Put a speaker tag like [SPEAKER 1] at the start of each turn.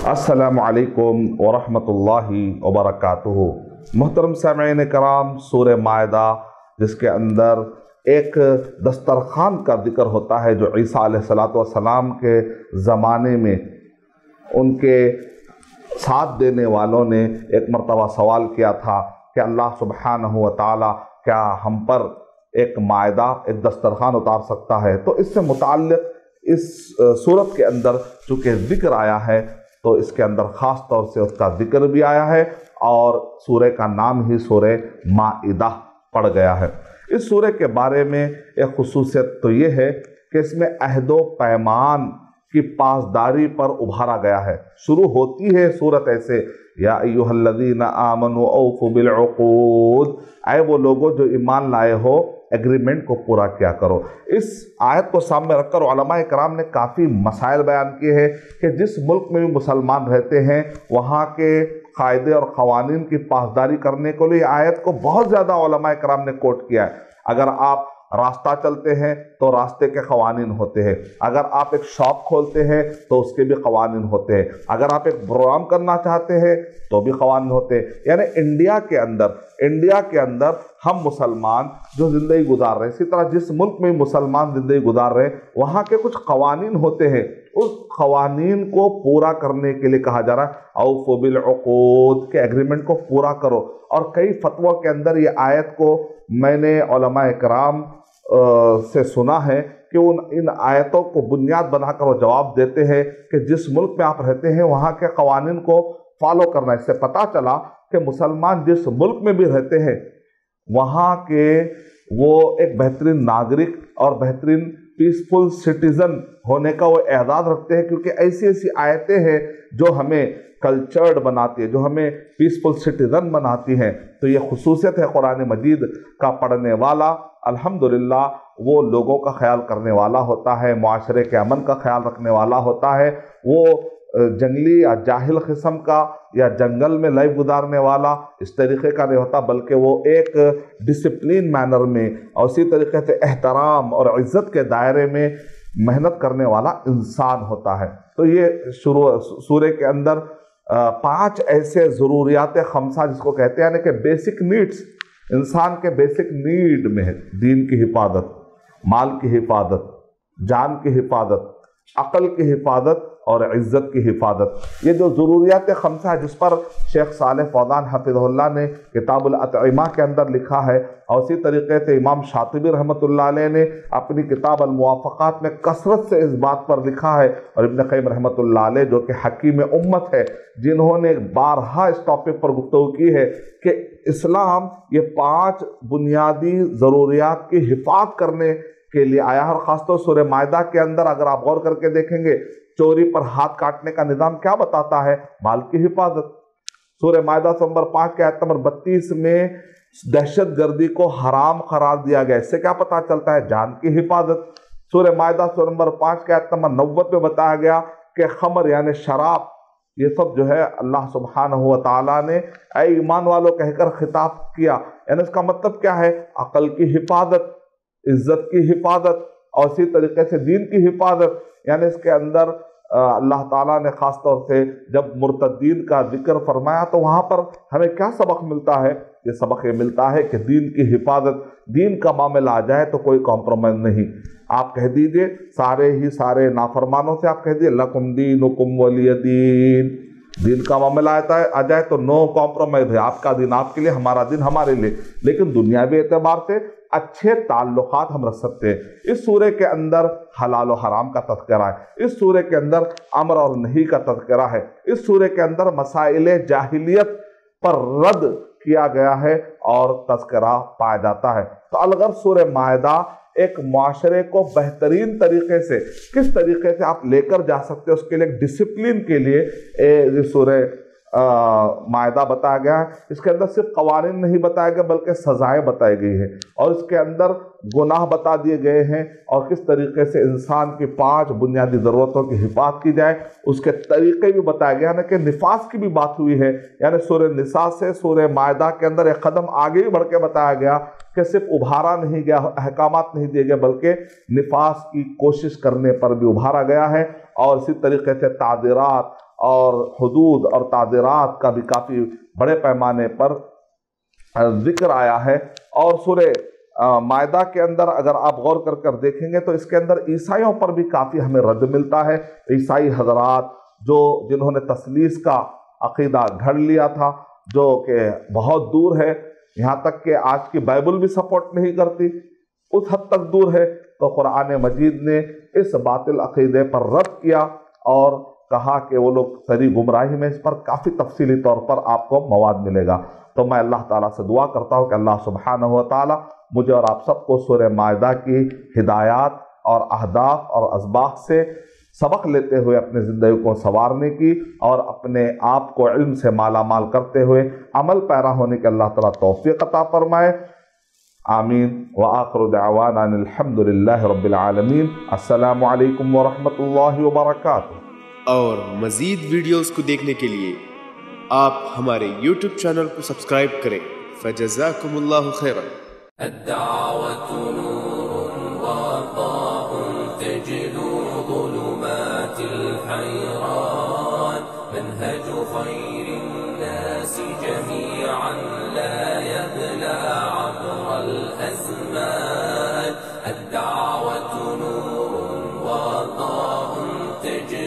[SPEAKER 1] السلام علیکم ورحمۃ اللہ وبرکاتہ۔ محترم سامعین کرام، سورہ مائدہ جس کے اندر ایک دسترخوان کا ذکر ہوتا ہے جو عیسیٰ علیہ السلام کے زمانے میں ان کے ساتھ دینے والوں نے ایک مرتبہ سوال کیا تھا کہ اللہ سبحانہ و تعالی کیا ہم پر ایک مائدہ، ایک دسترخوان اتار سکتا ہے؟ تو اس سے متعلق اس صورت کے اندر چونکہ ذکر آیا ہے تو اس کے اندر خاص طور سے اس کا ذکر بھی آیا ہے اور سورہ کا نام ہی سورہ مائدہ پڑ گیا ہے۔ اس سورہ کے بارے میں ایک خصوصیت تو یہ ہے کہ اس میں عہد و پیمان کی پاسداری پر ابھارا گیا ہے۔ شروع ہوتی ہے سورت ایسے، یا ایھا الذین آمنوا اوفوا بالعقود، اے وہ لوگوں جو ایمان لائے ہو ایگریمنٹ کو پورا کیا کرو۔ اس آیت کو سامنے رکھ کر علماء کرام نے کافی مسائل بیان کیے ہیں کہ جس ملک میں بھی مسلمان رہتے ہیں وہاں کے قاعدے اور قوانین کی پاسداری کرنے کے لیے آیت کو بہت زیادہ علماء کرام نے کوٹ کیا ہے۔ اگر آپ راستہ چلتے ہیں تو راستے کے قوانین ہوتے ہیں، اگر آپ ایک شاپ کھولتے ہیں تو اس کے بھی قوانین ہوتے ہیں، اگر آپ ایک پروگرام کرنا چاہتے ہیں تو بھی قوانین ہوتے ہیں۔ یعنی انڈیا کے اندر ہم مسلمان جو زندگی گزار رہے ہیں، اسی طرح جس ملک میں مسلمان زندگی گزار رہے ہیں وہاں کے کچھ قوانین ہوتے ہیں، اس قوانین کو پورا کرنے کے لیے کہا جا رہا ہے اوفوا بالعقود، کہ ایگریمنٹ کو پورا کرو۔ اور کئی فتووں کے اندر یہ آیت کو میں نے علماء کرام سے سنا ہے کہ ان آیتوں کو بنیاد بنا کر وہ جواب دیتے ہیں کہ جس ملک میں آپ رہتے ہیں وہاں کے قوانین کو فالو کرنا۔ اس سے پتہ چلا کہ مسلمان جس ملک میں بھی رہتے ہیں وہاں کے وہ ایک بہترین ناگرک اور بہترین پیسفل سٹیزن ہونے کا وہ اعداد رکھتے ہیں، کیونکہ ایسی ایسی آیتیں ہیں جو ہمیں کلچرڈ بناتی ہے، جو ہمیں پیسفل سٹیزن بناتی ہیں۔ تو یہ خصوصیت ہے قرآن مجید کا پڑھنے والا الحمدللہ وہ لوگوں کا خیال کرنے والا ہوتا ہے، معاشرے کے امن کا خیال رکھنے والا ہوتا ہے، وہ جنگلی یا جاہل قسم کا یا جنگل میں لائف گزارنے والا اس طریقے کا نہیں ہوتا، بلکہ وہ ایک ڈسپلین مینر میں اور اسی طریقے سے احترام اور عزت کے دائرے میں محنت کرنے والا انسان ہوتا ہے۔ تو یہ سورہ کے اندر 5 ایسے ضروریات خمسہ جس کو کہتے ہیں کہ بیسک نیڈس، انسان کے بیسک نیڈ میں ہے، دین کی حفاظت، مال کی حفاظت، جان کی حفاظت، عقل کی حفاظت اور عزت کی حفاظت۔ یہ جو ضروریات خمسہ ہے جس پر شیخ صالح فوزان حفظہ اللہ نے کتاب الاطعمہ کے اندر لکھا ہے، اور اسی طریقے سے امام شاطبی رحمۃ اللہ علیہ نے اپنی کتاب الموافقات میں کثرت سے اس بات پر لکھا ہے، اور ابن قیم رحمۃ اللہ علیہ جو کہ حکیم امت ہے جنہوں نے بارہا اس ٹاپک پر گفتگو کی ہے کہ اسلام یہ 5 بنیادی ضروریات کی حفاظت کرنے کے لیے آیا ہے۔ اور خاص طور سورہ مائدہ کے اندر اگر آپ غور کر کے دیکھیں گے چوری پر ہاتھ کاٹنے کا نظام کیا بتاتا ہے؟ مال کی حفاظت۔ سورہ مائدہ نمبر 5 کے آیت نمبر 32 میں دہشت گردی کو حرام قرار دیا گیا، اس سے کیا پتہ چلتا ہے؟ جان کی حفاظت۔ سورہ مائدہ نمبر 5 کے آیت نمبر 90 میں بتایا گیا کہ خمر یعنی شراب یہ سب جو ہے اللہ سبحانہ و تعالیٰ نے اے ایمان والوں کہہ کر خطاب کیا، یعنی اس کا مطلب کیا ہے؟ عقل کی حفاظت، عزت کی حفاظت اور اسی طریقے سے دین کی حفاظت۔ یعنی اس کے اندر اللہ تعالیٰ نے خاص طور سے جب مرتدین کا ذکر فرمایا تو وہاں پر ہمیں کیا سبق ملتا ہے؟ یہ سبق یہ ملتا ہے کہ دین کی حفاظت، دین کا معاملہ آ جائے تو کوئی کمپرومائز نہیں۔ آپ کہہ دیجئے سارے نافرمانوں سے آپ کہہ دیجئے لکم دینکم ولی دین، دین کا معاملہ آ جائے تو نو کمپرومائز ہے، آپ کا دین آپ کے لیے، ہمارا دین ہمارے لیے، لیکن دنیاوی اعتبار سے اچھے تعلقات ہم رکھ سکتے ہیں۔ اس سورہ کے اندر حلال و حرام کا تذکرہ ہے، اس سورہ کے اندر امر اور نہی کا تذکرہ ہے، اس سورہ کے اندر مسائل جاہلیت پر رد کیا گیا ہے اور تذکرہ پایا جاتا ہے۔ تو الغرض سورہ مائدہ ایک معاشرے کو بہترین طریقے سے کس طریقے سے آپ لے کر جا سکتے ہیں اس کے لیے ایک ڈسپلین کے لیے سورہ مائدہ بتایا گیا ہے۔ اس کے اندر صرف قوانین نہیں بتائے گئے بلکہ سزائیں بتائی گئی ہیں، اور اس کے اندر گناہ بتا دیے گئے ہیں اور کس طریقے سے انسان کی 5 بنیادی ضرورتوں کی حفاظت کی جائے اس کے طریقے بھی بتایا گیا، یعنی کہ نفاذ کی بھی بات ہوئی ہے۔ یعنی سورہ نساء سے سورہ مائدہ کے اندر ایک قدم آگے بھی بڑھ کے بتایا گیا کہ صرف ابھارا نہیں گیا، احکامات نہیں دیے گئے، بلکہ نفاذ کی کوشش کرنے پر بھی ابھارا گیا ہے، اور اسی طریقے سے تعزیرات اور حدود اور تعزیرات کا بھی کافی بڑے پیمانے پر ذکر آیا ہے۔ اور سورہ مائدہ کے اندر اگر آپ غور کر دیکھیں گے تو اس کے اندر عیسائیوں پر بھی کافی ہمیں رد ملتا ہے۔ عیسائی حضرات جنہوں نے تثلیث کا عقیدہ گھڑ لیا تھا، جو کہ بہت دور ہے، یہاں تک کہ آج کی بائبل بھی سپورٹ نہیں کرتی، اس حد تک دور ہے، تو قرآن مجید نے اس باطل عقیدے پر رد کیا اور کہا کہ وہ لوگ سری گمراہی میں۔ اس پر کافی تفصیلی طور پر آپ کو مواد ملے گا۔ تو میں اللہ تعالیٰ سے دعا کرتا ہوں کہ اللہ سبحانہ و تعالیٰ مجھے اور آپ سب کو سورہ مائدہ کی ہدایات اور اہداف اور اسباق سے سبق لیتے ہوئے اپنے زندگی کو سنوارنے کی اور اپنے آپ کو علم سے مالا مال کرتے ہوئے عمل پیرا ہونے کے اللہ تعالیٰ توفیق عطا فرمائے۔ آمین۔ وآخر دعوانا الحمد للہ رب العالمین۔ السلام علیکم ورحمۃ اللہ وبرکاتہ۔
[SPEAKER 2] اور مزید ویڈیوز کو دیکھنے کے لیے آپ ہمارے YouTube چینل کو سبسکرائب کریں۔ فجزاکم اللہ خیرا۔
[SPEAKER 3] الدعوة نور وضاء تجلو ظلمات الحيران، منهج خير الناس جميعا لا يبلى عبر الأزمان. الدعوة نور وضاء تجلو